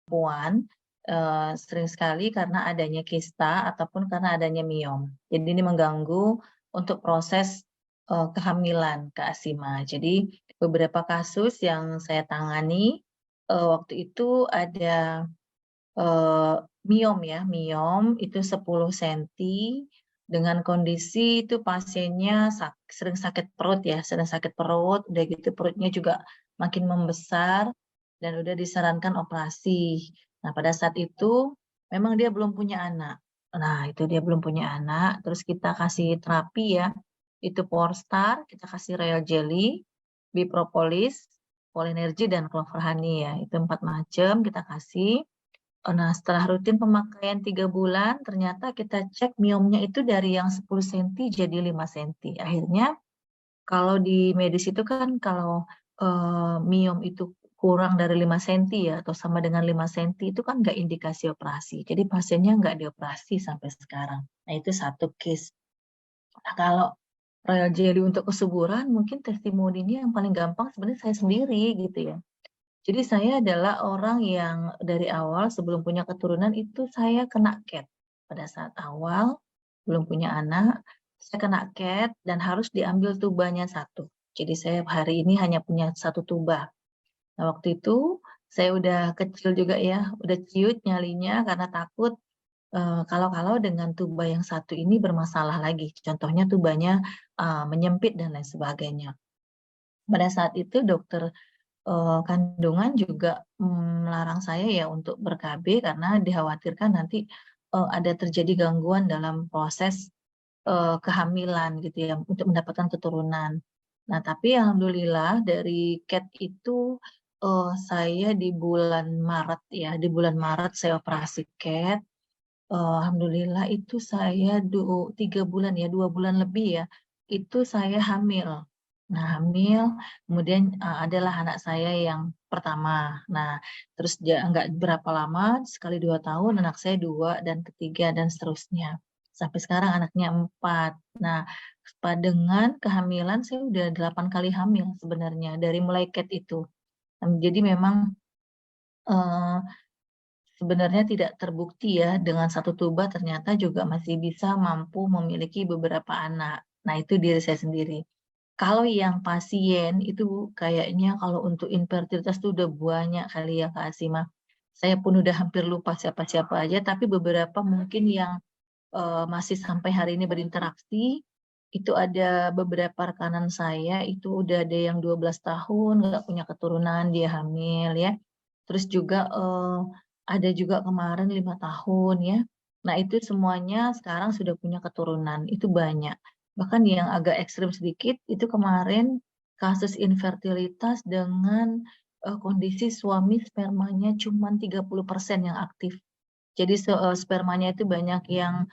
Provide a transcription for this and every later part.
perempuan, sering sekali karena adanya kista ataupun karena adanya miom. Jadi ini mengganggu untuk proses, kehamilan, Kak Asima. Jadi beberapa kasus yang saya tangani, waktu itu ada, miom ya, miom itu 10 senti dengan kondisi itu pasiennya sering sakit perut ya, sering sakit perut, udah gitu perutnya juga makin membesar dan udah disarankan operasi. Nah, pada saat itu memang dia belum punya anak. Nah, itu dia belum punya anak, terus kita kasih terapi ya, itu Porstar, kita kasih Royal Jelly, Bipropolis, Polinergy, dan Clover Honey ya, itu 4 macam kita kasih. Nah, setelah rutin pemakaian 3 bulan, ternyata kita cek miomnya itu dari yang 10 senti jadi 5 senti. Akhirnya kalau di medis itu kan kalau miom itu kurang dari 5 senti ya, atau sama dengan 5 senti itu kan nggak indikasi operasi. Jadi pasiennya nggak dioperasi sampai sekarang. Nah, itu satu case. Nah, kalau Royal Jelly untuk kesuburan, mungkin testimoninya yang paling gampang sebenarnya saya sendiri gitu ya. Jadi saya adalah orang yang dari awal sebelum punya keturunan itu saya kena CAT. Pada saat awal belum punya anak, saya kena CAT dan harus diambil tubanya satu. Jadi saya hari ini hanya punya satu tuba. Nah, waktu itu saya udah kecil juga ya, udah ciut nyalinya karena takut kalau-kalau dengan tuba yang satu ini bermasalah lagi. Contohnya tubanya menyempit dan lain sebagainya. Pada saat itu dokter kandungan juga melarang saya ya untuk ber-KB karena dikhawatirkan nanti ada terjadi gangguan dalam proses kehamilan gitu ya, untuk mendapatkan keturunan. Nah, tapi alhamdulillah dari CAT itu saya di bulan Maret ya, di bulan Maret saya operasi CAT. Alhamdulillah itu saya 3 bulan ya, 2 bulan lebih ya, itu saya hamil. Nah, hamil, kemudian adalah anak saya yang pertama. Nah, terus nggak berapa lama, sekali 2 tahun, anak saya 2, dan ketiga, dan seterusnya. Sampai sekarang anaknya 4. Nah, dengan kehamilan saya udah 8 kali hamil sebenarnya, dari mulai CAT itu. Jadi memang eh, sebenarnya tidak terbukti ya, dengan satu tuba ternyata juga masih bisa mampu memiliki beberapa anak. Nah, itu diri saya sendiri. Kalau yang pasien itu kayaknya kalau untuk infertilitas itu udah banyak kali ya Kak Asima. Saya pun udah hampir lupa siapa-siapa aja, tapi beberapa mungkin yang masih sampai hari ini berinteraksi, itu ada beberapa rekanan saya, itu udah ada yang 12 tahun, nggak punya keturunan, dia hamil ya. Terus juga ada juga kemarin 5 tahun ya. Nah, itu semuanya sekarang sudah punya keturunan, itu banyak. Bahkan yang agak ekstrim sedikit, itu kemarin kasus infertilitas dengan kondisi suami spermanya cuma 30% yang aktif. Jadi spermanya itu banyak yang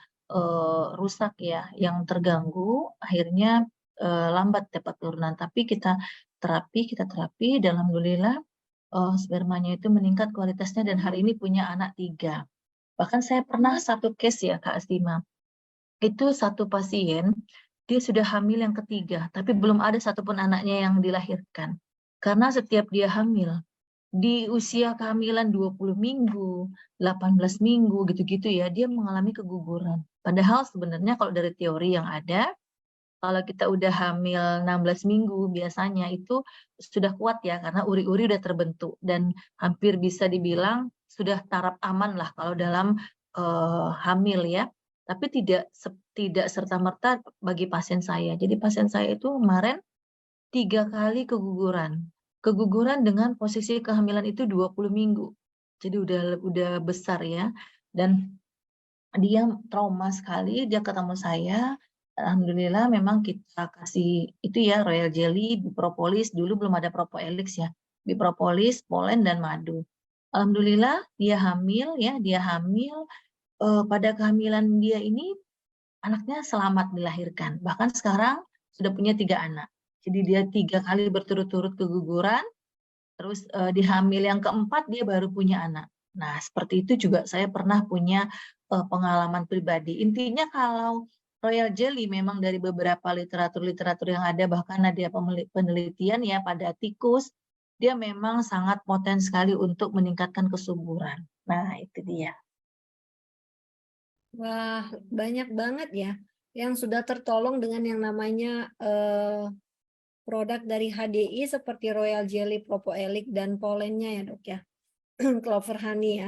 rusak ya, yang terganggu, akhirnya lambat dapat turunan. Tapi kita terapi, dan alhamdulillah spermanya itu meningkat kualitasnya dan hari ini punya anak 3. Bahkan saya pernah satu case ya Kak Astima, itu satu pasien, dia sudah hamil yang ketiga, tapi belum ada satupun anaknya yang dilahirkan. Karena setiap dia hamil, di usia kehamilan 20 minggu, 18 minggu, gitu-gitu ya, dia mengalami keguguran. Padahal sebenarnya kalau dari teori yang ada, kalau kita udah hamil 16 minggu, biasanya itu sudah kuat ya, karena uri-uri udah terbentuk, dan hampir bisa dibilang sudah taraf aman lah kalau dalam hamil ya. Tapi tidak serta-merta bagi pasien saya. Jadi pasien saya itu kemarin 3 kali keguguran. Keguguran dengan posisi kehamilan itu 20 minggu. Jadi udah besar ya. Dan dia trauma sekali, dia ketemu saya. Alhamdulillah memang kita kasih itu ya, Royal Jelly, Bipropolis, dulu belum ada Propoelix ya. Bipropolis, polen, dan madu. Alhamdulillah dia hamil ya, pada kehamilan dia ini anaknya selamat dilahirkan. Bahkan sekarang sudah punya 3 anak. Jadi dia 3 kali berturut-turut keguguran, terus di hamil yang keempat dia baru punya anak. Nah, seperti itu juga saya pernah punya pengalaman pribadi. Intinya kalau Royal Jelly memang dari beberapa literatur-literatur yang ada, bahkan ada penelitian ya pada tikus, dia memang sangat poten sekali untuk meningkatkan kesuburan. Nah, itu dia. Wah, banyak banget ya yang sudah tertolong dengan yang namanya produk dari HDI seperti Royal Jelly, Propoelik, dan polennya ya dok ya, Clover Honey ya.